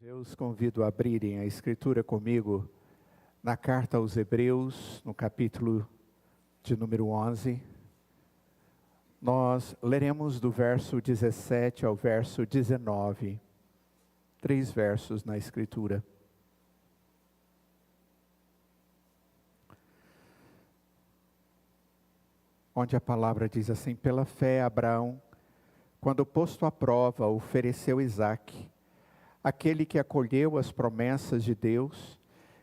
Eu os convido a abrirem a Escritura comigo na carta aos Hebreus, no capítulo de número 11. Nós leremos do verso 17 ao verso 19, 3 versos na Escritura. Onde a palavra diz assim: pela fé Abraão, quando posto à prova, ofereceu Isaque, aquele que acolheu as promessas de Deus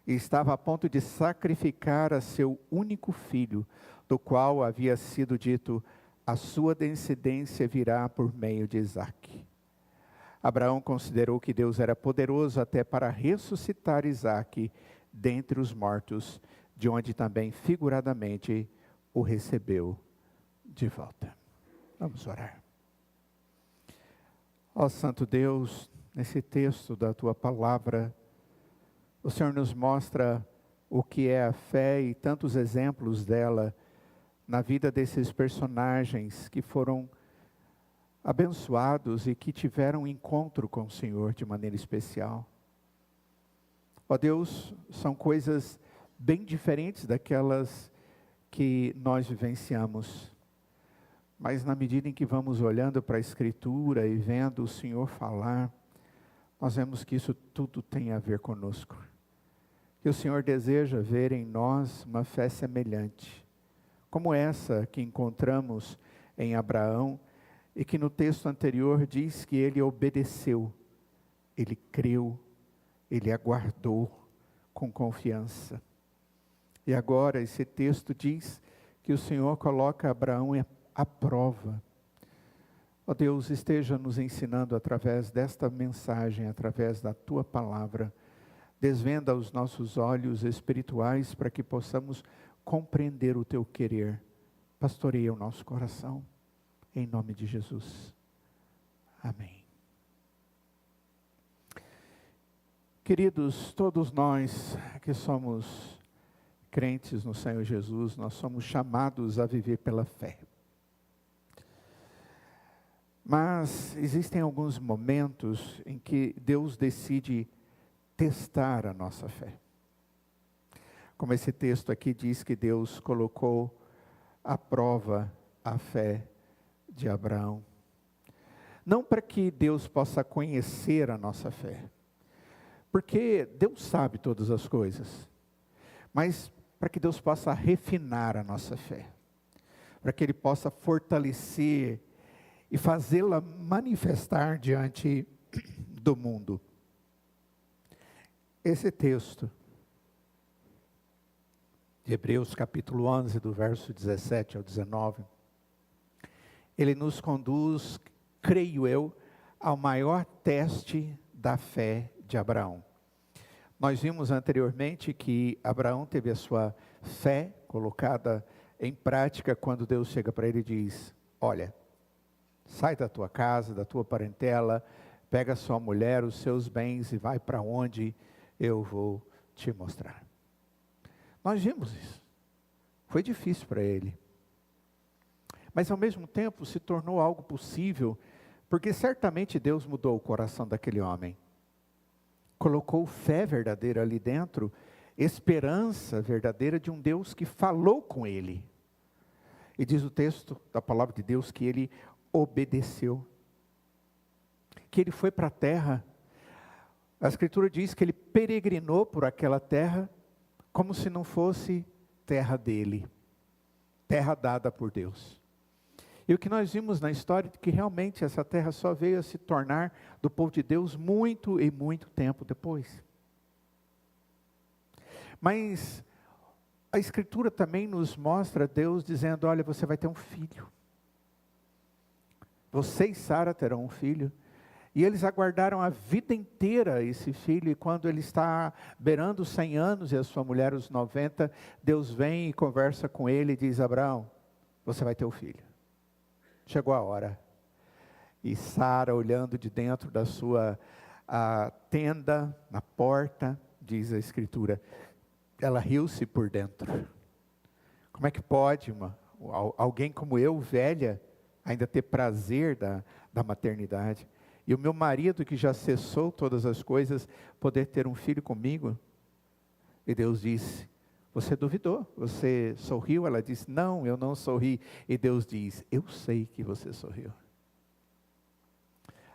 e estava a ponto de sacrificar a seu único filho, do qual havia sido dito: a sua descendência virá por meio de Isaque. Abraão considerou que Deus era poderoso até para ressuscitar Isaque dentre os mortos, de onde também figuradamente o recebeu de volta. Vamos orar. Ó Santo Deus, nesse texto da Tua Palavra, o Senhor nos mostra o que é a fé e tantos exemplos dela na vida desses personagens que foram abençoados e que tiveram um encontro com o Senhor de maneira especial. Ó Deus, são coisas bem diferentes daquelas que nós vivenciamos. Mas na medida em que vamos olhando para a Escritura e vendo o Senhor falar, nós vemos que isso tudo tem a ver conosco. Que o Senhor deseja ver em nós uma fé semelhante, como essa que encontramos em Abraão, e que no texto anterior diz que ele obedeceu, ele creu, ele aguardou com confiança. E agora esse texto diz que o Senhor coloca Abraão à prova. Ó Deus, esteja nos ensinando através desta mensagem, através da Tua Palavra. Desvenda os nossos olhos espirituais para que possamos compreender o Teu querer. Pastoreia o nosso coração, em nome de Jesus. Amém. Queridos, todos nós que somos crentes no Senhor Jesus, nós somos chamados a viver pela fé. Mas existem alguns momentos em que Deus decide testar a nossa fé. Como esse texto aqui diz que Deus colocou à prova a fé de Abraão. Não para que Deus possa conhecer a nossa fé, porque Deus sabe todas as coisas, mas para que Deus possa refinar a nossa fé, para que Ele possa fortalecer e fazê-la manifestar diante do mundo. Esse texto de Hebreus capítulo 11, do verso 17 ao 19, ele nos conduz, creio eu, ao maior teste da fé de Abraão. Nós vimos anteriormente que Abraão teve a sua fé colocada em prática quando Deus chega para ele e diz: olha, sai da tua casa, da tua parentela, pega a sua mulher, os seus bens e vai para onde eu vou te mostrar. Nós vimos isso. Foi difícil para ele. Mas ao mesmo tempo se tornou algo possível, porque certamente Deus mudou o coração daquele homem. Colocou fé verdadeira ali dentro, esperança verdadeira de um Deus que falou com ele. E diz o texto da palavra de Deus que ele obedeceu, que ele foi para a terra. A Escritura diz que ele peregrinou por aquela terra, como se não fosse terra dele, terra dada por Deus. E o que nós vimos na história é que realmente essa terra só veio a se tornar do povo de Deus muito e muito tempo depois. Mas a Escritura também nos mostra Deus dizendo: olha, você vai ter um filho. Você e Sara terão um filho. E eles aguardaram a vida inteira esse filho, e quando ele está beirando os 100 anos e a sua mulher os 90, Deus vem e conversa com ele e diz: Abraão, você vai ter um filho. Chegou a hora. E Sara, olhando de dentro da sua tenda, na porta, diz a Escritura, ela riu-se por dentro. Como é que pode alguém como eu, velha, ainda ter prazer da maternidade? e o meu marido, que já cessou todas as coisas, poder ter um filho comigo? E Deus disse: você duvidou, você sorriu? Ela disse: não, eu não sorri. E Deus diz: eu sei que você sorriu.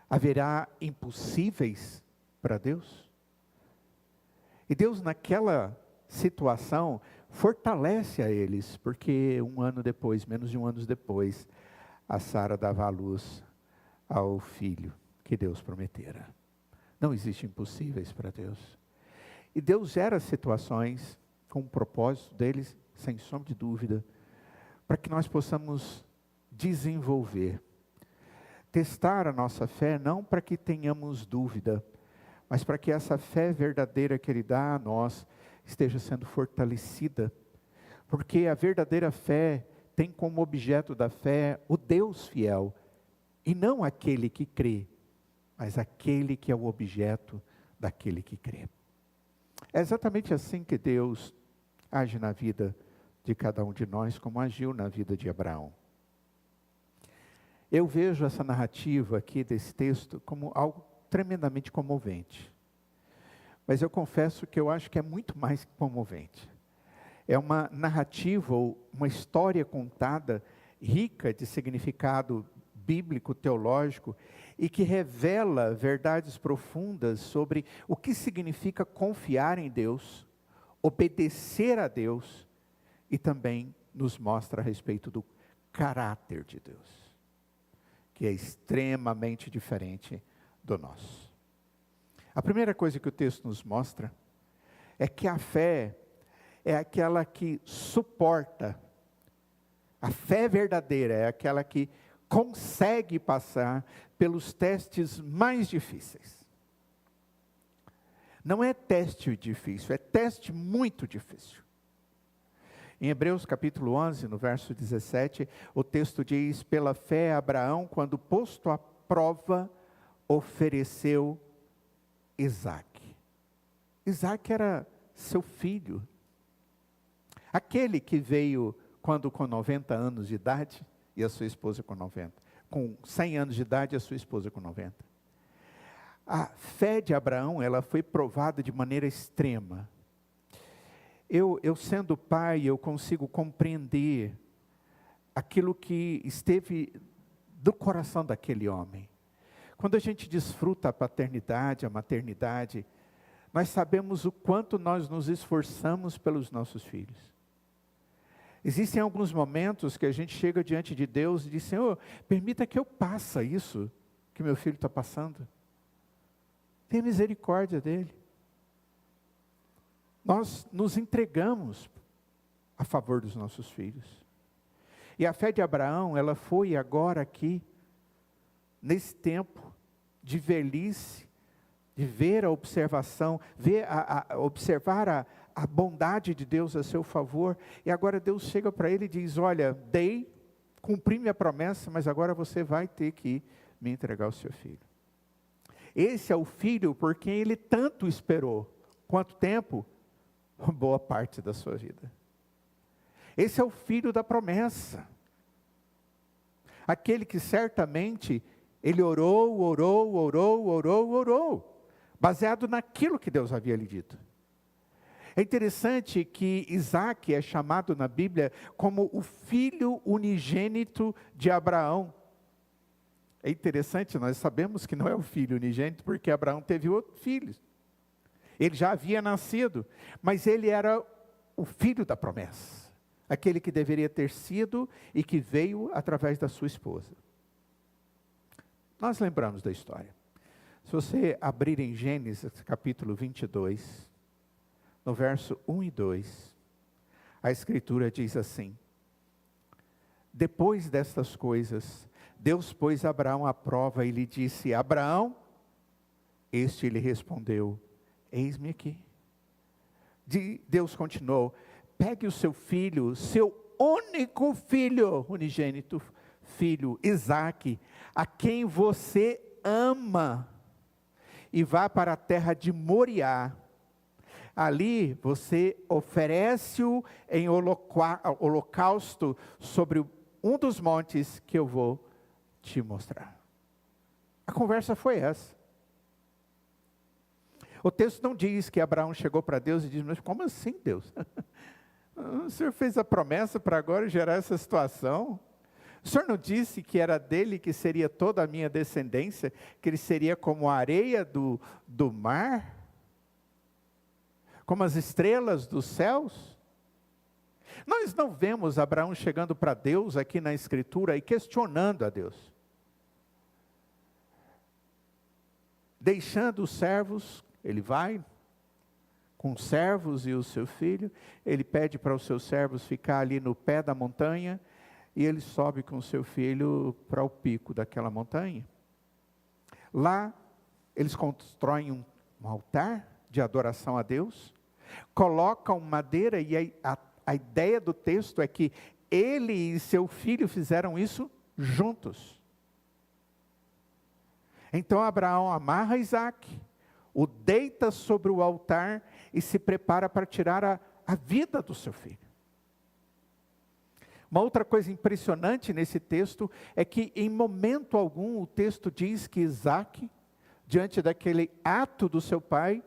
Haverá impossíveis para Deus? E Deus, naquela situação, fortalece a eles, porque um ano depois, menos de um ano depois, a Sara dava à luz ao filho que Deus prometera. Não existem impossíveis para Deus. E Deus gera situações com o propósito deles, sem sombra de dúvida, para que nós possamos desenvolver, testar a nossa fé, não para que tenhamos dúvida, mas para que essa fé verdadeira que Ele dá a nós esteja sendo fortalecida, porque a verdadeira fé tem como objeto da fé o Deus fiel, e não aquele que crê, mas aquele que é o objeto daquele que crê. É exatamente assim que Deus age na vida de cada um de nós, como agiu na vida de Abraão. Eu vejo essa narrativa aqui desse texto como algo tremendamente comovente. Mas eu confesso que eu acho que é muito mais que comovente. É uma narrativa ou uma história contada rica de significado bíblico, teológico, e que revela verdades profundas sobre o que significa confiar em Deus, obedecer a Deus, e também nos mostra a respeito do caráter de Deus, que é extremamente diferente do nosso. A primeira coisa que o texto nos mostra é que a fé é aquela que suporta. A fé verdadeira é aquela que consegue passar pelos testes mais difíceis. Não é teste difícil, é teste muito difícil. Em Hebreus capítulo 11, no verso 17, o texto diz: pela fé Abraão, quando posto à prova, ofereceu Isaque. Isaque era seu filho. Aquele que veio quando com 90 anos de idade, e a sua esposa com 90. Com 100 anos de idade, a sua esposa com 90. A fé de Abraão, ela foi provada de maneira extrema. Eu sendo pai, eu consigo compreender aquilo que esteve do coração daquele homem. Quando a gente desfruta a paternidade, a maternidade, nós sabemos o quanto nós nos esforçamos pelos nossos filhos. Existem alguns momentos que a gente chega diante de Deus e diz: Senhor, permita que eu passe isso que meu filho está passando. Tenha misericórdia dele. Nós nos entregamos a favor dos nossos filhos. E a fé de Abraão, ela foi agora aqui, nesse tempo de velhice, de ver a observação, observar a bondade de Deus a seu favor, e agora Deus chega para ele e diz: olha, cumpri minha promessa, mas agora você vai ter que me entregar o seu filho. Esse é o filho por quem ele tanto esperou. Quanto tempo? Boa parte da sua vida. Esse é o filho da promessa. Aquele que certamente ele orou, baseado naquilo que Deus havia lhe dito. É interessante que Isaque é chamado na Bíblia como o filho unigênito de Abraão. É interessante, nós sabemos que não é o filho unigênito, porque Abraão teve outros filhos. Ele já havia nascido, mas ele era o filho da promessa. Aquele que deveria ter sido e que veio através da sua esposa. Nós lembramos da história. Se você abrir em Gênesis capítulo 22, no verso 1 e 2, a Escritura diz assim: depois destas coisas, Deus pôs Abraão à prova e lhe disse: Abraão, este lhe respondeu: eis-me aqui. Deus continuou: pegue o seu filho, seu único filho, unigênito filho, Isaque, a quem você ama, e vá para a terra de Moriá. Ali você oferece-o em holocausto sobre um dos montes que eu vou te mostrar. A conversa foi essa? O texto não diz que Abraão chegou para Deus e disse, mas como assim, Deus? O Senhor fez a promessa para agora gerar essa situação? O Senhor não disse que era dele que seria toda a minha descendência, que ele seria como a areia do mar? Como as estrelas dos céus? Nós não vemos Abraão chegando para Deus aqui na Escritura e questionando a Deus. Deixando os servos, ele vai com os servos e o seu filho, ele pede para os seus servos ficar ali no pé da montanha, e ele sobe com o seu filho para o pico daquela montanha. Lá, eles constroem um altar de adoração a Deus, colocam madeira, e a ideia do texto é que ele e seu filho fizeram isso juntos. Então Abraão amarra Isaque, o deita sobre o altar e se prepara para tirar a vida do seu filho. Uma outra coisa impressionante nesse texto é que em momento algum o texto diz que Isaque, diante daquele ato do seu pai,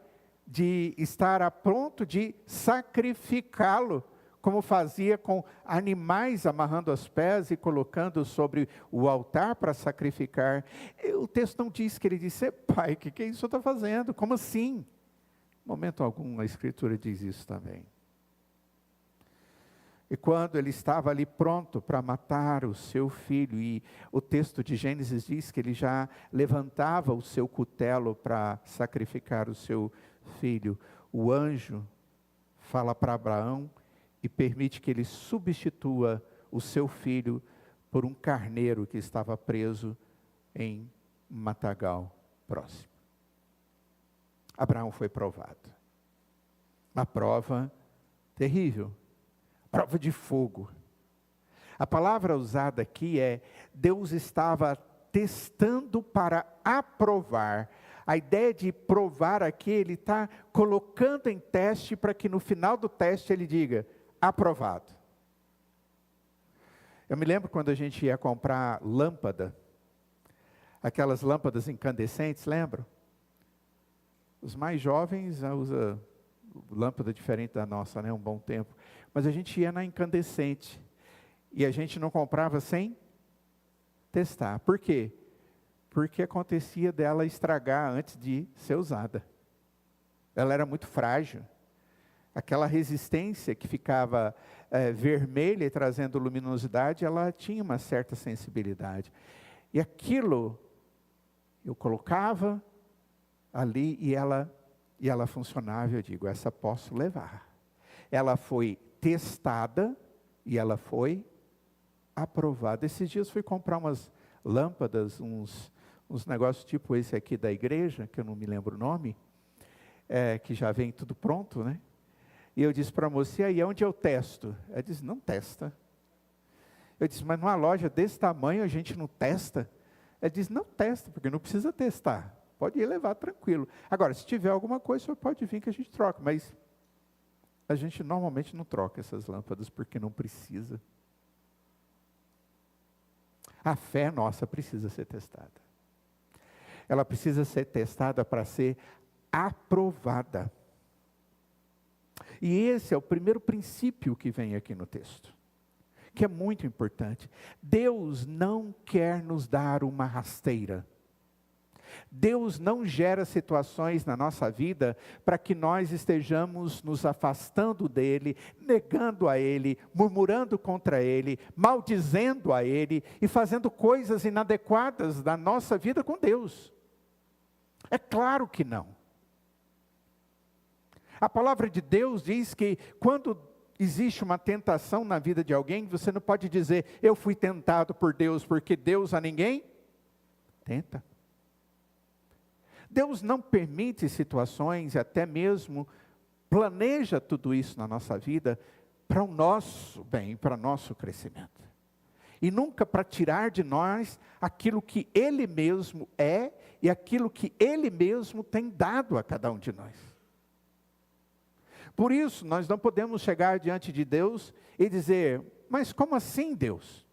de estar a ponto de sacrificá-lo, como fazia com animais, amarrando os pés e colocando sobre o altar para sacrificar. O texto não diz que ele disse, pai, o que é isso que você está fazendo? Como assim? Em momento algum a Escritura diz isso também. E quando ele estava ali pronto para matar o seu filho, e o texto de Gênesis diz que ele já levantava o seu cutelo para sacrificar o seu filho, o anjo fala para Abraão e permite que ele substitua o seu filho por um carneiro que estava preso em um matagal próximo. Abraão foi provado. Uma prova terrível. Prova de fogo. A palavra usada aqui é, Deus estava testando para aprovar. A ideia de provar aqui, ele está colocando em teste para que no final do teste ele diga, aprovado. Eu me lembro quando a gente ia comprar lâmpada, aquelas lâmpadas incandescentes, lembram? Os mais jovens usam lâmpada diferente da nossa, né? Um bom tempo. Mas a gente ia na incandescente. E a gente não comprava sem testar. Por quê? Porque acontecia dela estragar antes de ser usada. Ela era muito frágil. Aquela resistência que ficava vermelha e trazendo luminosidade, ela tinha uma certa sensibilidade. E aquilo, eu colocava ali e ela funcionava, eu digo, essa posso levar. Ela foi testada e ela foi aprovada. Esses dias fui comprar umas lâmpadas, uns negócios tipo esse aqui da igreja, que eu não me lembro o nome, que já vem tudo pronto, né? E eu disse para a moça, e aí, onde eu testo? Ela disse, não testa. Eu disse, mas numa loja desse tamanho a gente não testa? Ela disse, não testa, porque não precisa testar. Pode ir levar tranquilo. Agora, se tiver alguma coisa, o senhor pode vir que a gente troca. Mas a gente normalmente não troca essas lâmpadas porque não precisa. A fé nossa precisa ser testada. Ela precisa ser testada para ser aprovada. E esse é o primeiro princípio que vem aqui no texto, que é muito importante. Deus não quer nos dar uma rasteira. Deus não gera situações na nossa vida para que nós estejamos nos afastando dEle, negando a Ele, murmurando contra Ele, maldizendo a Ele e fazendo coisas inadequadas da nossa vida com Deus. É claro que não. A palavra de Deus diz que quando existe uma tentação na vida de alguém, você não pode dizer, eu fui tentado por Deus, porque Deus a ninguém tenta. Deus não permite situações, até mesmo planeja tudo isso na nossa vida para o nosso bem, para o nosso crescimento. E nunca para tirar de nós aquilo que Ele mesmo é e aquilo que Ele mesmo tem dado a cada um de nós. Por isso, nós não podemos chegar diante de Deus e dizer, mas como assim, Deus?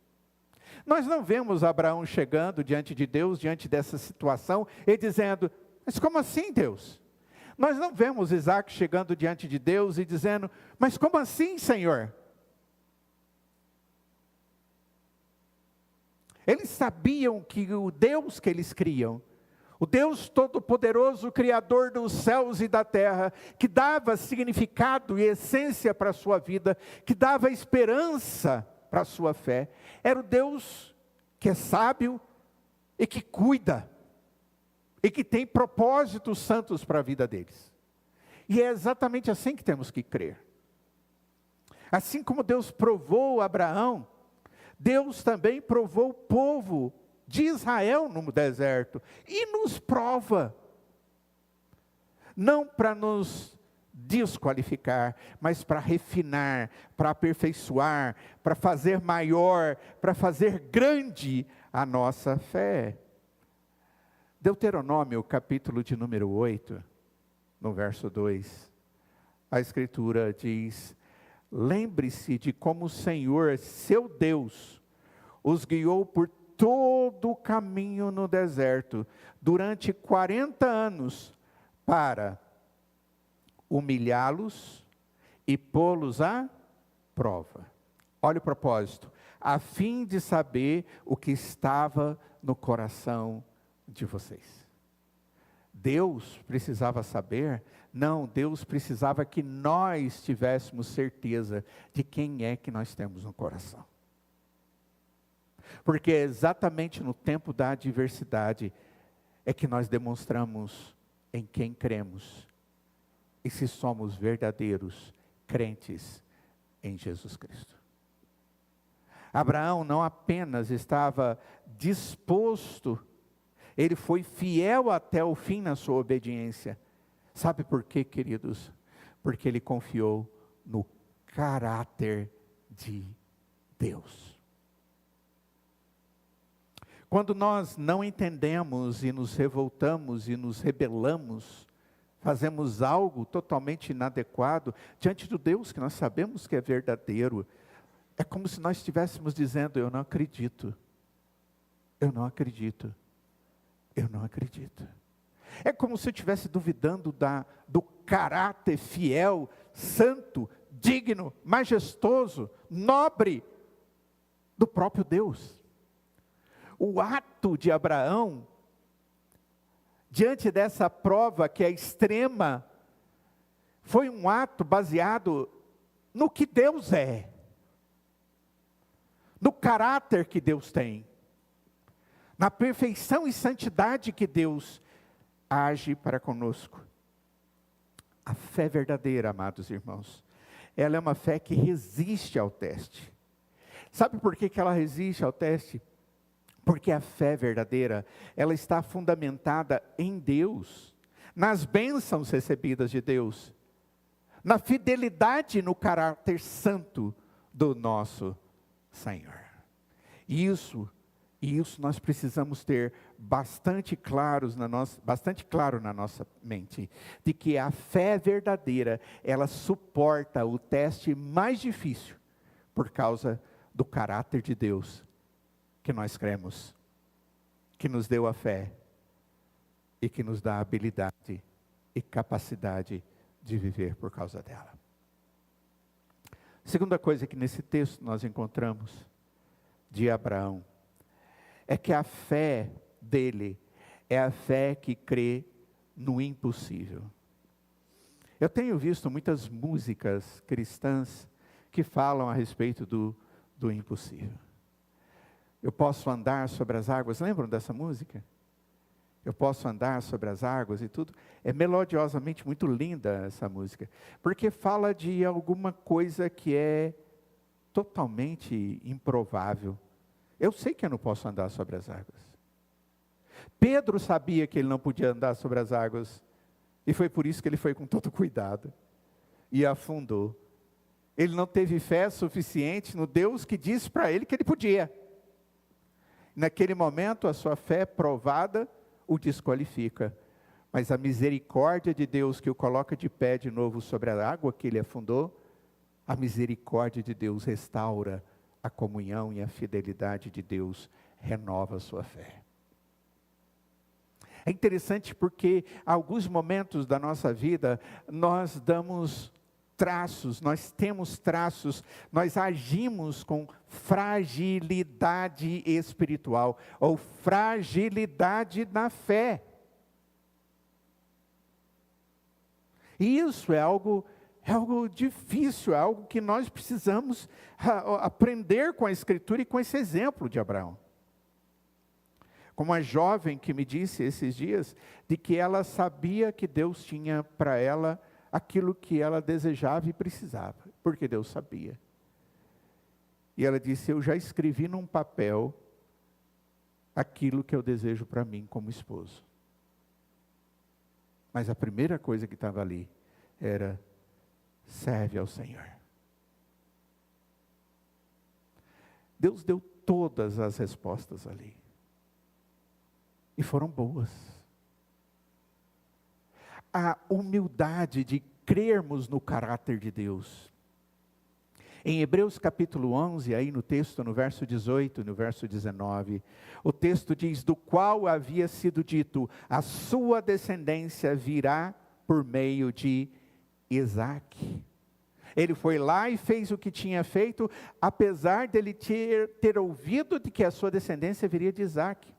Nós não vemos Abraão chegando diante de Deus, diante dessa situação, e dizendo: mas como assim, Deus? Nós não vemos Isaac chegando diante de Deus e dizendo: mas como assim, Senhor? Eles sabiam que o Deus que eles criam, o Deus Todo-Poderoso, Criador dos céus e da terra, que dava significado e essência para a sua vida, que dava esperança para a sua fé, era o Deus que é sábio e que cuida, e que tem propósitos santos para a vida deles. E é exatamente assim que temos que crer. Assim como Deus provou Abraão, Deus também provou o povo de Israel no deserto, e nos prova, não para nos desqualificar, mas para refinar, para aperfeiçoar, para fazer maior, para fazer grande a nossa fé. Deuteronômio, capítulo de número 8, no verso 2, a Escritura diz: lembre-se de como o Senhor, seu Deus, os guiou por todo o caminho no deserto, durante 40 anos, para humilhá-los e pô-los à prova. Olha o propósito: a fim de saber o que estava no coração de vocês. Deus precisava saber? Não, Deus precisava que nós tivéssemos certeza de quem é que nós temos no coração. Porque é exatamente no tempo da adversidade é que nós demonstramos em quem cremos e se somos verdadeiros crentes em Jesus Cristo. Abraão não apenas estava disposto, ele foi fiel até o fim na sua obediência. Sabe por quê, queridos? Porque ele confiou no caráter de Deus. Quando nós não entendemos e nos revoltamos e nos rebelamos, fazemos algo totalmente inadequado diante do Deus que nós sabemos que é verdadeiro, é como se nós estivéssemos dizendo: eu não acredito, eu não acredito, eu não acredito. É como se eu estivesse duvidando do caráter fiel, santo, digno, majestoso, nobre do próprio Deus. O ato de Abraão, diante dessa prova que é extrema, foi um ato baseado no que Deus é, no caráter que Deus tem, na perfeição e santidade que Deus age para conosco. A fé verdadeira, amados irmãos, ela é uma fé que resiste ao teste. Sabe por que ela resiste ao teste? Porque a fé verdadeira, ela está fundamentada em Deus, nas bênçãos recebidas de Deus, na fidelidade no caráter santo do nosso Senhor. E isso nós precisamos ter bastante claro na nossa mente, de que a fé verdadeira, ela suporta o teste mais difícil, por causa do caráter de Deus, que nós cremos, que nos deu a fé, e que nos dá a habilidade e capacidade de viver por causa dela. Segunda coisa que nesse texto nós encontramos de Abraão, é que a fé dele é a fé que crê no impossível. Eu tenho visto muitas músicas cristãs que falam a respeito do impossível. Eu posso andar sobre as águas, lembram dessa música? Eu posso andar sobre as águas e tudo. É melodiosamente muito linda essa música, porque fala de alguma coisa que é totalmente improvável. Eu sei que eu não posso andar sobre as águas. Pedro sabia que ele não podia andar sobre as águas, e foi por isso que ele foi com todo cuidado, e afundou. Ele não teve fé suficiente no Deus que disse para ele que ele podia. Naquele momento, a sua fé provada o desqualifica, mas a misericórdia de Deus que o coloca de pé de novo sobre a água que ele afundou, a misericórdia de Deus restaura a comunhão e a fidelidade de Deus renova a sua fé. É interessante porque, em alguns momentos da nossa vida, nós damos traços, nós temos traços, nós agimos com fragilidade espiritual, ou fragilidade na fé. E isso é algo difícil, é algo que nós precisamos aprender com a Escritura e com esse exemplo de Abraão. Como a jovem que me disse esses dias, de que ela sabia que Deus tinha para ela aquilo que ela desejava e precisava, porque Deus sabia. E ela disse, eu já escrevi num papel aquilo que eu desejo para mim como esposo. Mas a primeira coisa que estava ali era, serve ao Senhor. Deus deu todas as respostas ali. E foram boas. A humildade de crermos no caráter de Deus. Em Hebreus capítulo 11, aí no texto, no verso 18, no verso 19, o texto diz, do qual havia sido dito, a sua descendência virá por meio de Isaque. Ele foi lá e fez o que tinha feito, apesar dele ter ouvido de que a sua descendência viria de Isaque.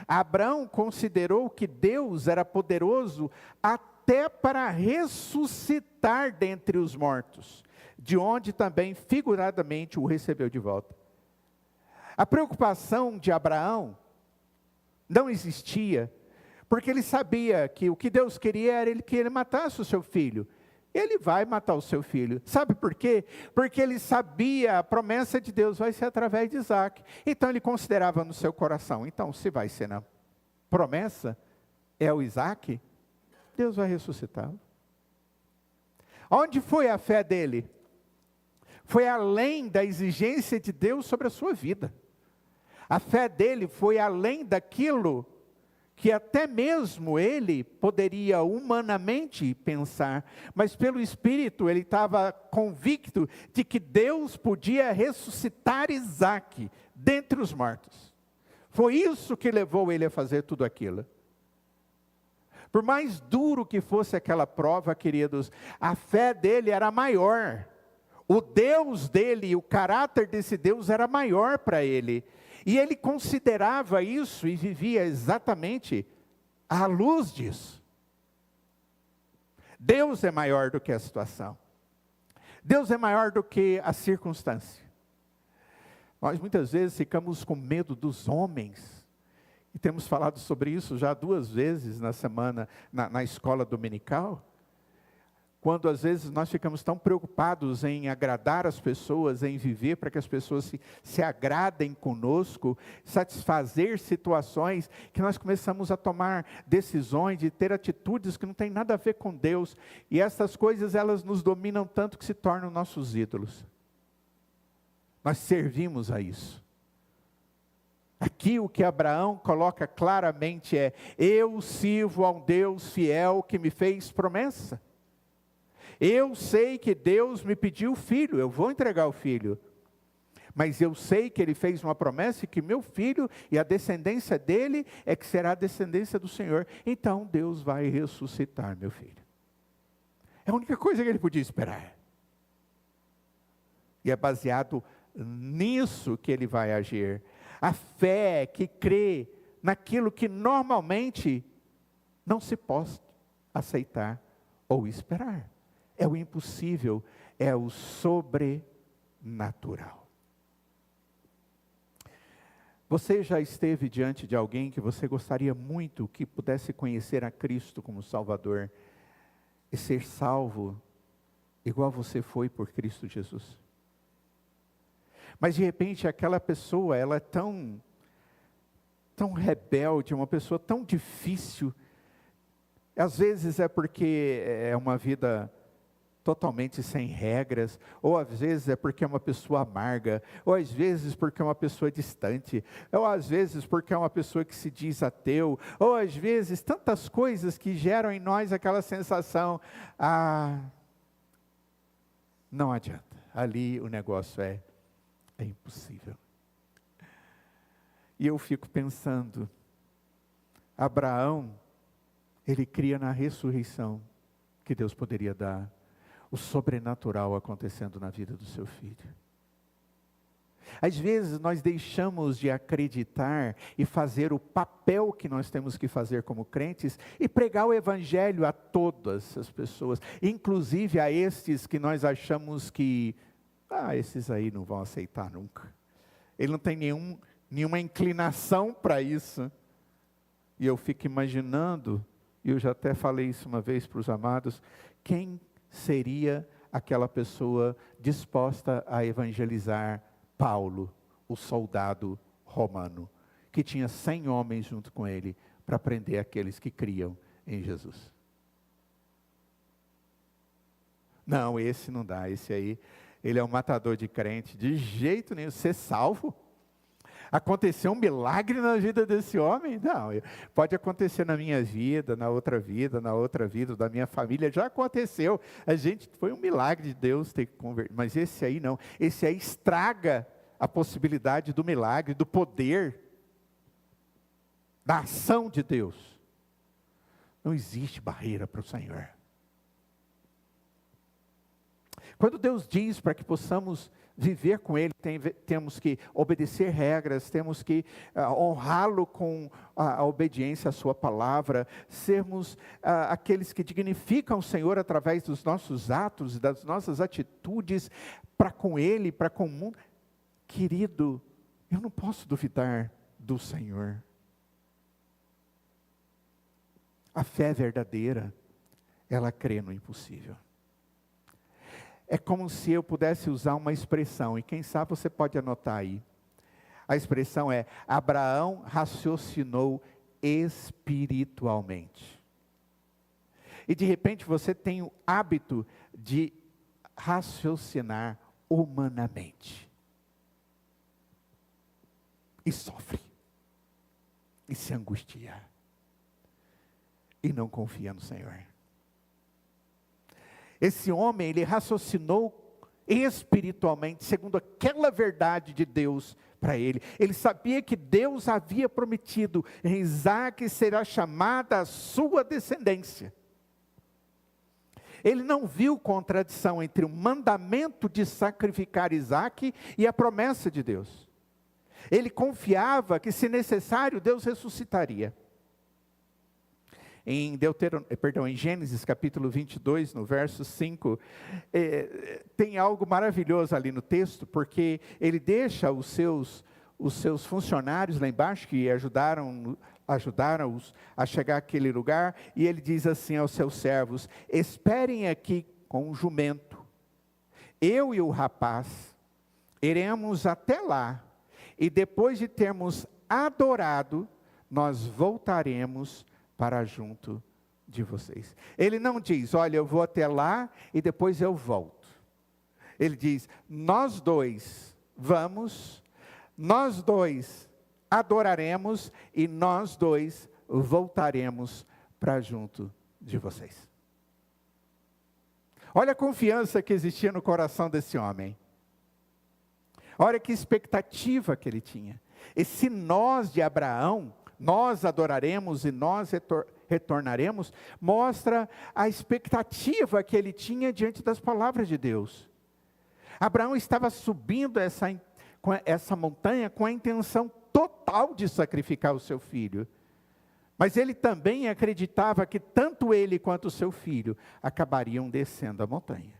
Abraão considerou que Deus era poderoso até para ressuscitar dentre os mortos, de onde também figuradamente o recebeu de volta. A preocupação de Abraão não existia, porque ele sabia que o que Deus queria era que ele matasse o seu filho. Ele vai matar o seu filho. Sabe por quê? Porque ele sabia a promessa de Deus vai ser através de Isaque. Então ele considerava no seu coração, então se vai ser na promessa, é o Isaque, Deus vai ressuscitá-lo. Onde foi a fé dele? Foi além da exigência de Deus sobre a sua vida. A fé dele foi além daquilo que até mesmo ele poderia humanamente pensar, mas pelo Espírito ele estava convicto de que Deus podia ressuscitar Isaque dentre os mortos. Foi isso que levou ele a fazer tudo aquilo. Por mais duro que fosse aquela prova, queridos, a fé dele era maior. O Deus dele, o caráter desse Deus era maior para ele. E ele considerava isso e vivia exatamente à luz disso. Deus é maior do que a situação. Deus é maior do que a circunstância. Nós muitas vezes ficamos com medo dos homens. E temos falado sobre isso já 2 vezes na semana, na escola dominical. Quando às vezes nós ficamos tão preocupados em agradar as pessoas, em viver para que as pessoas se agradem conosco, satisfazer situações, que nós começamos a tomar decisões, de ter atitudes que não tem nada a ver com Deus. E essas coisas elas nos dominam tanto que se tornam nossos ídolos. Nós servimos a isso. Aqui o que Abraão coloca claramente é, eu sirvo a um Deus fiel que me fez promessa. Eu sei que Deus me pediu filho, eu vou entregar o filho. Mas eu sei que Ele fez uma promessa e que meu filho e a descendência dele é que será a descendência do Senhor. Então Deus vai ressuscitar meu filho. É a única coisa que Ele podia esperar. E é baseado nisso que Ele vai agir. A fé que crê naquilo que normalmente não se pode aceitar ou esperar. É o impossível, é o sobrenatural. Você já esteve diante de alguém que você gostaria muito que pudesse conhecer a Cristo como Salvador e ser salvo igual você foi por Cristo Jesus? Mas de repente aquela pessoa, ela é tão rebelde, uma pessoa tão difícil. Às vezes é porque é uma vida totalmente sem regras, ou às vezes é porque é uma pessoa amarga, ou às vezes porque é uma pessoa distante, ou às vezes porque é uma pessoa que se diz ateu, ou às vezes tantas coisas que geram em nós aquela sensação, não adianta, ali o negócio é é impossível. E eu fico pensando, Abraão, ele cria na ressurreição que Deus poderia dar, o sobrenatural acontecendo na vida do seu filho. Às vezes nós deixamos de acreditar e fazer o papel que nós temos que fazer como crentes e pregar o evangelho a todas as pessoas, inclusive a estes que nós achamos que, esses aí não vão aceitar nunca. Ele não tem nenhuma inclinação para isso. E eu fico imaginando, e eu já até falei isso uma vez para os amados, quem seria aquela pessoa disposta a evangelizar Paulo, o soldado romano, que tinha 100 homens junto com ele para prender aqueles que criam em Jesus? Não, esse não dá, esse aí, ele é um matador de crente, de jeito nenhum. Ser salvo? Aconteceu um milagre na vida desse homem? Não, pode acontecer na minha vida, na outra vida, da minha família, já aconteceu. Foi um milagre de Deus ter convertido, mas esse aí não. Esse aí estraga a possibilidade do milagre, do poder, da ação de Deus. Não existe barreira para o Senhor. Quando Deus diz para que possamos viver com Ele, temos que obedecer regras, temos que honrá-lo com a obediência à sua palavra, sermos aqueles que dignificam o Senhor através dos nossos atos e das nossas atitudes para com Ele, para com o mundo. Querido, eu não posso duvidar do Senhor. A fé verdadeira, ela crê no impossível. É como se eu pudesse usar uma expressão, e quem sabe você pode anotar aí. A expressão é: Abraão raciocinou espiritualmente. E de repente você tem o hábito de raciocinar humanamente. E sofre. E se angustia. E não confia no Senhor. Esse homem, ele raciocinou espiritualmente, segundo aquela verdade de Deus para ele. Ele sabia que Deus havia prometido: em Isaque será chamada a sua descendência. Ele não viu contradição entre o mandamento de sacrificar Isaque e a promessa de Deus. Ele confiava que, se necessário, Deus ressuscitaria. Em Gênesis capítulo 22, no verso 5, tem algo maravilhoso ali no texto, porque ele deixa os seus funcionários lá embaixo, que ajudaram-os a chegar àquele lugar, e ele diz assim aos seus servos: esperem aqui com o jumento, eu e o rapaz iremos até lá, e depois de termos adorado, nós voltaremos para junto de vocês. Ele não diz: olha, eu vou até lá e depois eu volto. Ele diz: nós dois vamos, nós dois adoraremos e nós dois voltaremos para junto de vocês. Olha a confiança que existia no coração desse homem. Olha que expectativa que ele tinha. Esse nós de Abraão, nós adoraremos e nós retornaremos, mostra a expectativa que ele tinha diante das palavras de Deus. Abraão estava subindo essa montanha com a intenção total de sacrificar o seu filho. Mas ele também acreditava que tanto ele quanto o seu filho acabariam descendo a montanha.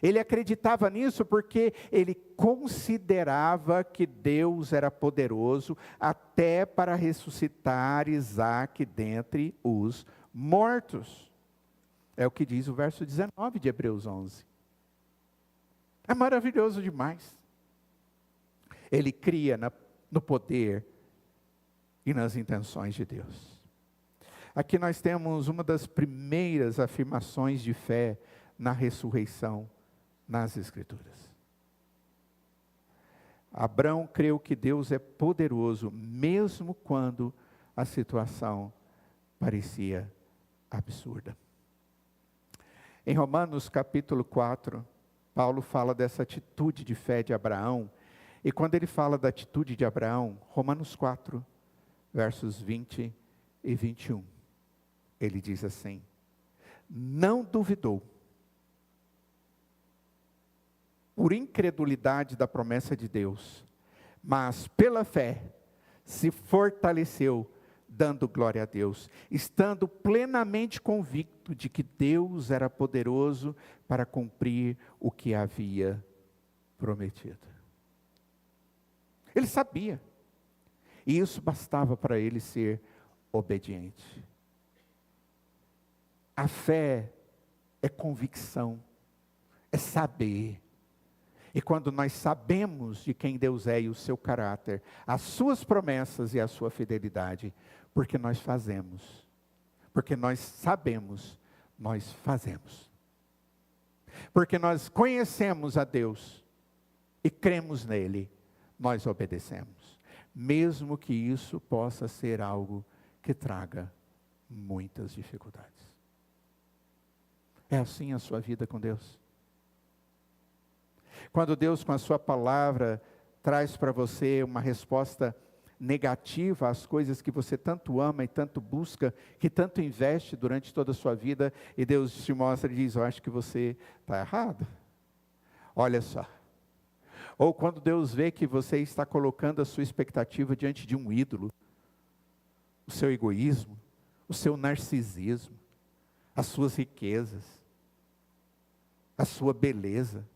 Ele acreditava nisso porque ele considerava que Deus era poderoso até para ressuscitar Isaque dentre os mortos. É o que diz o verso 19 de Hebreus 11. É maravilhoso demais. Ele cria no poder e nas intenções de Deus. Aqui nós temos uma das primeiras afirmações de fé na ressurreição nas Escrituras. Abraão creu que Deus é poderoso, mesmo quando a situação parecia absurda. Em Romanos capítulo 4, Paulo fala dessa atitude de fé de Abraão, e quando ele fala da atitude de Abraão, Romanos 4, versos 20 e 21, ele diz assim: não duvidou, por incredulidade da promessa de Deus, mas pela fé se fortaleceu, dando glória a Deus, estando plenamente convicto de que Deus era poderoso para cumprir o que havia prometido. Ele sabia, e isso bastava para ele ser obediente. A fé é convicção, é saber. E quando nós sabemos de quem Deus é e o seu caráter, as suas promessas e a sua fidelidade, porque nós fazemos, porque nós sabemos, nós fazemos. Porque nós conhecemos a Deus e cremos nele, nós obedecemos. Mesmo que isso possa ser algo que traga muitas dificuldades. É assim a sua vida com Deus? Quando Deus, com a sua palavra, traz para você uma resposta negativa às coisas que você tanto ama e tanto busca, que tanto investe durante toda a sua vida, e Deus te mostra e diz: eu acho que você está errado. Olha só. Ou quando Deus vê que você está colocando a sua expectativa diante de um ídolo, o seu egoísmo, o seu narcisismo, as suas riquezas, a sua beleza,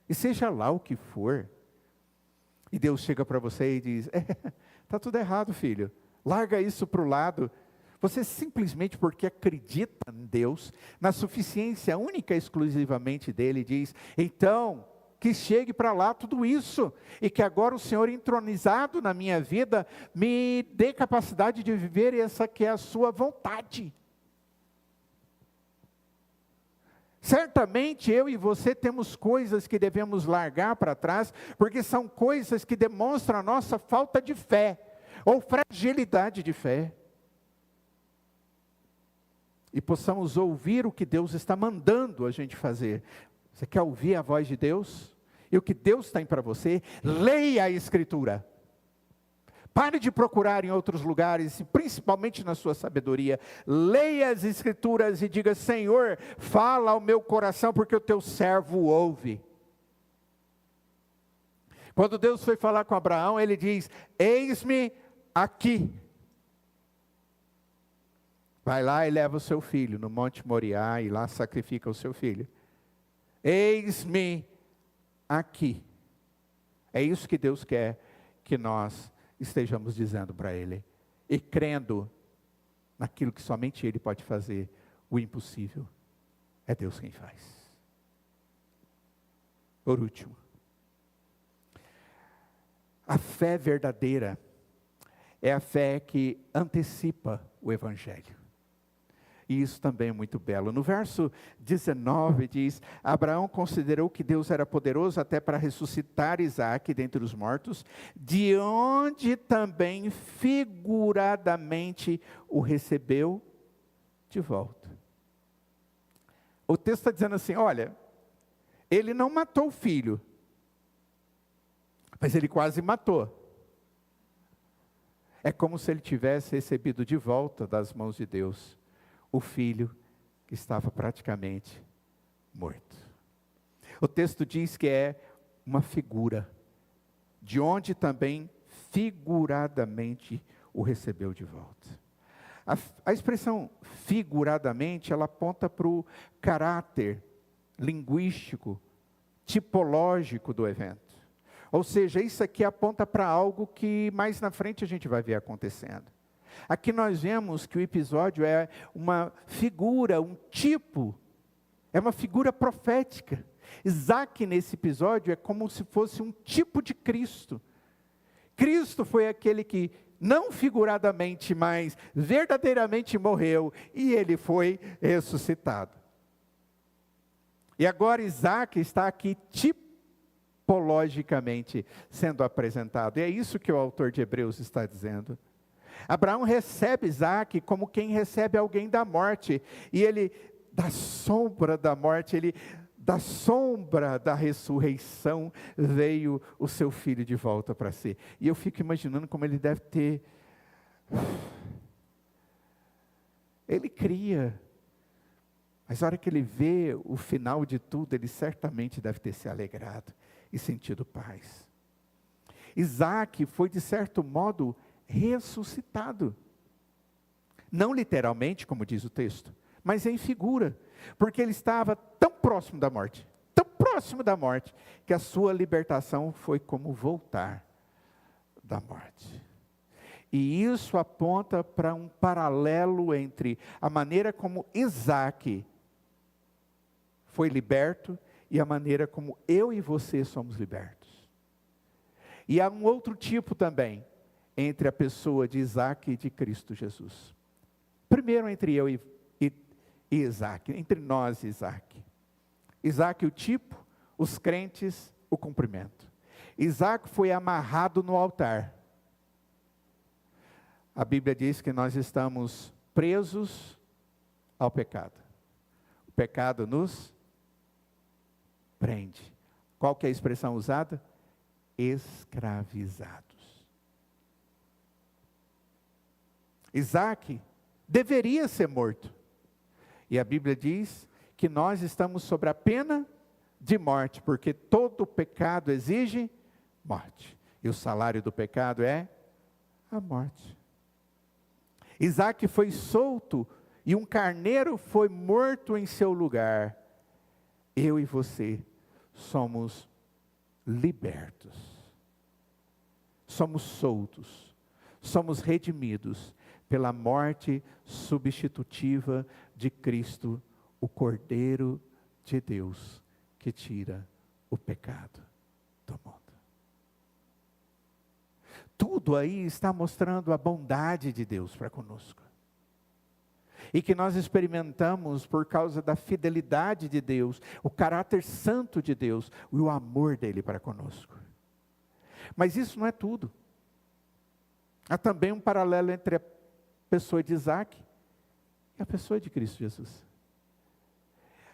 e seja lá o que for, e Deus chega para você e diz: está tudo errado, filho, larga isso para o lado. Você simplesmente porque acredita em Deus, na suficiência única e exclusivamente dele, diz: então, que chegue para lá tudo isso, e que agora o Senhor entronizado na minha vida, me dê capacidade de viver essa que é a sua vontade. Certamente eu e você temos coisas que devemos largar para trás, porque são coisas que demonstram a nossa falta de fé, ou fragilidade de fé. E possamos ouvir o que Deus está mandando a gente fazer. Você quer ouvir a voz de Deus? E o que Deus tem para você? Leia a Escritura. Pare de procurar em outros lugares, e principalmente na sua sabedoria. Leia as Escrituras e diga: Senhor, fala ao meu coração, porque o teu servo ouve. Quando Deus foi falar com Abraão, ele diz: eis-me aqui. Vai lá e leva o seu filho no Monte Moriá, e lá sacrifica o seu filho. Eis-me aqui. É isso que Deus quer que nós estejamos dizendo para Ele, e crendo naquilo que somente Ele pode fazer. O impossível é Deus quem faz. Por último, a fé verdadeira é a fé que antecipa o Evangelho. E isso também é muito belo. No verso 19 diz: Abraão considerou que Deus era poderoso até para ressuscitar Isaque dentre os mortos, de onde também figuradamente o recebeu de volta. O texto está dizendo assim: olha, ele não matou o filho, mas ele quase matou. É como se ele tivesse recebido de volta das mãos de Deus o filho que estava praticamente morto. O texto diz que é uma figura, de onde também figuradamente o recebeu de volta. A expressão figuradamente, ela aponta para o caráter linguístico, tipológico do evento. Ou seja, isso aqui aponta para algo que mais na frente a gente vai ver acontecendo. Aqui nós vemos que o episódio é uma figura, um tipo, é uma figura profética. Isaque nesse episódio é como se fosse um tipo de Cristo. Cristo foi aquele que não figuradamente, mas verdadeiramente morreu, e ele foi ressuscitado. E agora Isaque está aqui tipologicamente sendo apresentado, e é isso que o autor de Hebreus está dizendo. Abraão recebe Isaque como quem recebe alguém da morte, e ele, da sombra da morte, ele da sombra da ressurreição, veio o seu filho de volta para si. E eu fico imaginando como ele deve ter... Ele cria, mas na hora que ele vê o final de tudo, ele certamente deve ter se alegrado e sentido paz. Isaac foi, de certo modo, ressuscitado. Não literalmente, como diz o texto, mas em figura, porque ele estava tão próximo da morte, que a sua libertação foi como voltar da morte. E isso aponta para um paralelo entre a maneira como Isaac foi liberto e a maneira como eu e você somos libertos. E há um outro tipo também, entre a pessoa de Isaac e de Cristo Jesus. Primeiro entre eu e Isaac, entre nós e Isaac. Isaac o tipo, os crentes o cumprimento. Isaac foi amarrado no altar. A Bíblia diz que nós estamos presos ao pecado. O pecado nos prende. Qual que é a expressão usada? Escravizados. Isaac deveria ser morto. E a Bíblia diz que nós estamos sob a pena de morte, porque todo pecado exige morte. E o salário do pecado é a morte. Isaac foi solto e um carneiro foi morto em seu lugar. Eu e você somos libertos. Somos soltos. Somos redimidos pela morte substitutiva de Cristo, o Cordeiro de Deus, que tira o pecado do mundo. Tudo aí está mostrando a bondade de Deus para conosco. E que nós experimentamos por causa da fidelidade de Deus, o caráter santo de Deus e o amor dele para conosco. Mas isso não é tudo. Há também um paralelo entre a pessoa de Isaac e a pessoa de Cristo Jesus.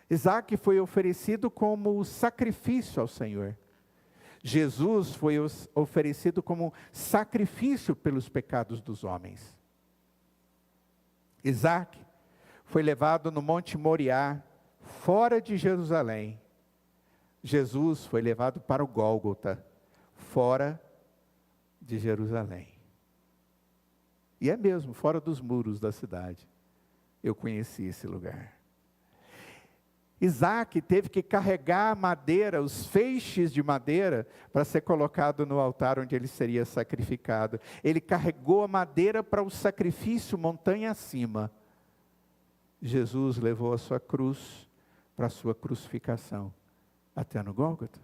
Isaac foi oferecido como sacrifício ao Senhor. Jesus foi oferecido como sacrifício pelos pecados dos homens. Isaac foi levado no Monte Moriá, fora de Jerusalém. Jesus foi levado para o Gólgota, fora de Jerusalém. E é mesmo, fora dos muros da cidade. Eu conheci esse lugar. Isaac teve que carregar a madeira, os feixes de madeira, para ser colocado no altar onde ele seria sacrificado. Ele carregou a madeira para o sacrifício montanha acima. Jesus levou a sua cruz para a sua crucificação, até no Gólgota.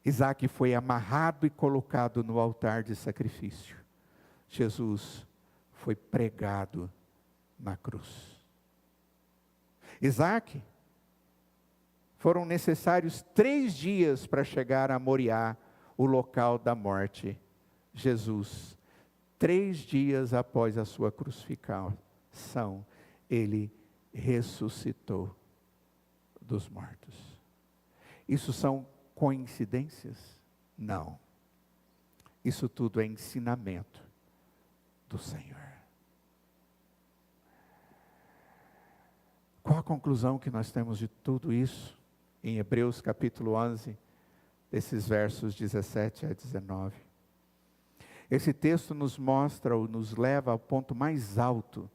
Isaac foi amarrado e colocado no altar de sacrifício. Jesus foi pregado na cruz. Isaac, foram necessários 3 dias para chegar a Moriá, o local da morte. Jesus, 3 dias após a sua crucificação, ele ressuscitou dos mortos. Isso são coincidências? Não. Isso tudo é ensinamento do Senhor. Qual a conclusão que nós temos de tudo isso? Em Hebreus capítulo 11, desses versos 17 a 19. Esse texto nos mostra ou nos leva ao ponto mais alto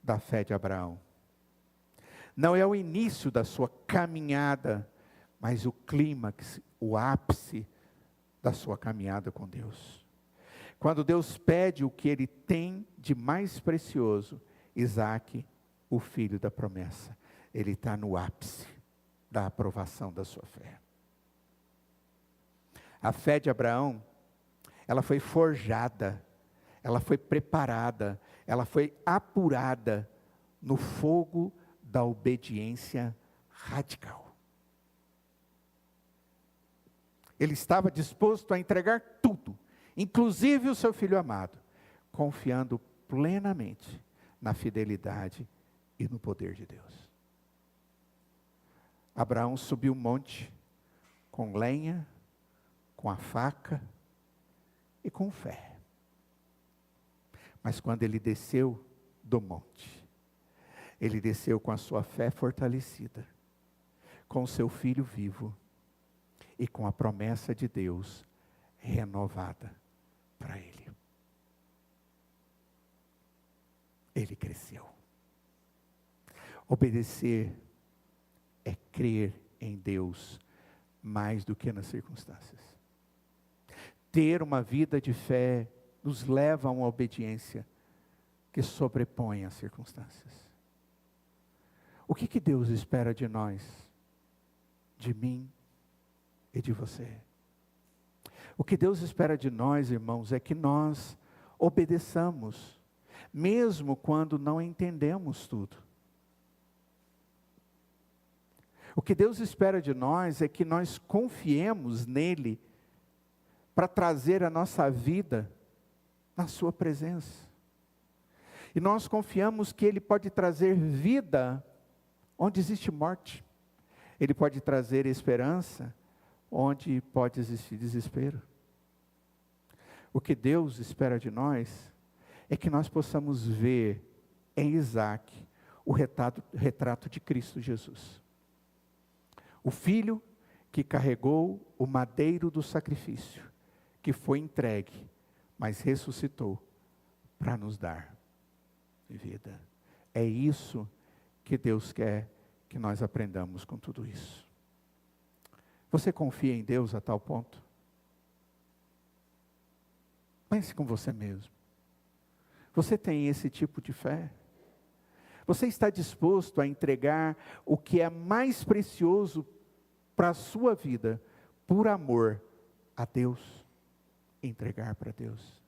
da fé de Abraão. Não é o início da sua caminhada, mas o clímax, o ápice da sua caminhada com Deus. Quando Deus pede o que ele tem de mais precioso, Isaac, o filho da promessa, ele está no ápice da aprovação da sua fé. A fé de Abraão, ela foi forjada, ela foi preparada, ela foi apurada no fogo da obediência radical. Ele estava disposto a entregar tudo, inclusive o seu filho amado, confiando plenamente na fidelidade e no poder de Deus. Abraão subiu o monte com lenha, com a faca e com fé. Mas quando ele desceu do monte, ele desceu com a sua fé fortalecida, com o seu filho vivo e com a promessa de Deus renovada para ele. Ele cresceu. Obedecer é crer em Deus mais do que nas circunstâncias. Ter uma vida de fé nos leva a uma obediência que sobrepõe as circunstâncias. O que Deus espera de nós, de mim e de você? O que Deus espera de nós, irmãos, é que nós obedeçamos, mesmo quando não entendemos tudo. O que Deus espera de nós é que nós confiemos nele para trazer a nossa vida na sua presença. E nós confiamos que ele pode trazer vida onde existe morte. Ele pode trazer esperança onde pode existir desespero. O que Deus espera de nós é que nós possamos ver em Isaac o retrato de Cristo Jesus. O filho que carregou o madeiro do sacrifício, que foi entregue, mas ressuscitou para nos dar vida. É isso que Deus quer que nós aprendamos com tudo isso. Você confia em Deus a tal ponto? Pense com você mesmo. Você tem esse tipo de fé? Você está disposto a entregar o que é mais precioso para a sua vida, por amor a Deus? Entregar para Deus.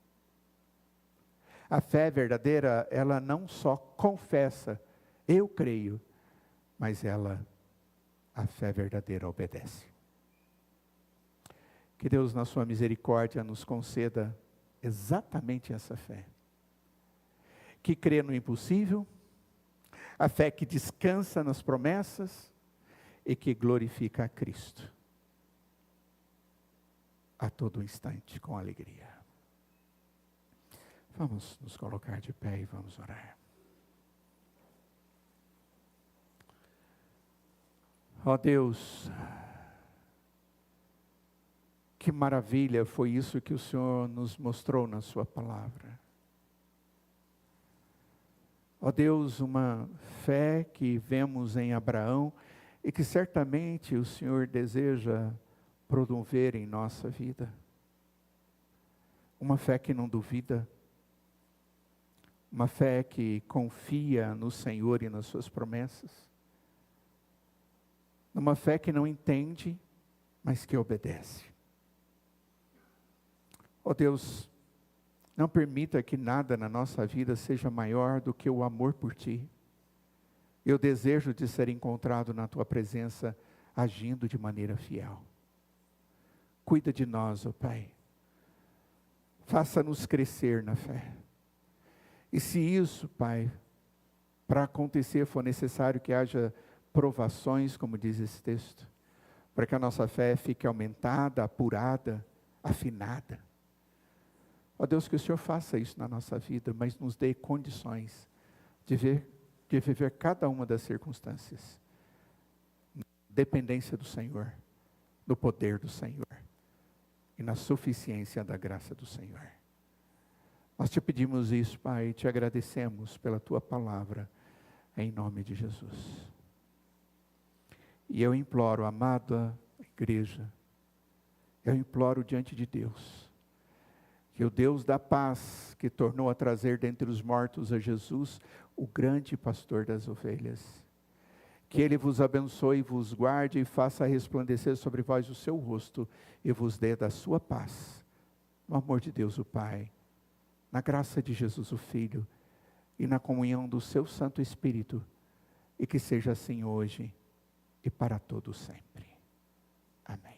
A fé verdadeira, ela não só confessa, eu creio, mas a fé verdadeira obedece. Que Deus, na sua misericórdia, nos conceda exatamente essa fé. Que crê no impossível, a fé que descansa nas promessas e que glorifica a Cristo a todo instante com alegria. Vamos nos colocar de pé e vamos orar. Ó Deus, que maravilha foi isso que o Senhor nos mostrou na sua palavra. Ó Deus, uma fé que vemos em Abraão e que certamente o Senhor deseja promover em nossa vida. Uma fé que não duvida, uma fé que confia no Senhor e nas suas promessas, uma fé que não entende, mas que obedece. Ó Deus, não permita que nada na nossa vida seja maior do que o amor por Ti. E o desejo de ser encontrado na Tua presença, agindo de maneira fiel. Cuida de nós, ó Pai. Faça-nos crescer na fé. E se isso, Pai, para acontecer for necessário que haja provações, como diz esse texto, para que a nossa fé fique aumentada, apurada, afinada. Ó Deus, que o Senhor faça isso na nossa vida, mas nos dê condições de viver cada uma das circunstâncias. Dependência do Senhor, do poder do Senhor e na suficiência da graça do Senhor. Nós te pedimos isso, Pai, e te agradecemos pela Tua palavra, em nome de Jesus. E eu imploro, amada igreja, eu imploro diante de Deus, que o Deus da paz, que tornou a trazer dentre os mortos a Jesus, o grande pastor das ovelhas, que Ele vos abençoe, vos guarde e faça resplandecer sobre vós o seu rosto e vos dê da sua paz. No amor de Deus o Pai, na graça de Jesus o Filho e na comunhão do seu Santo Espírito, e que seja assim hoje e para todo sempre. Amém.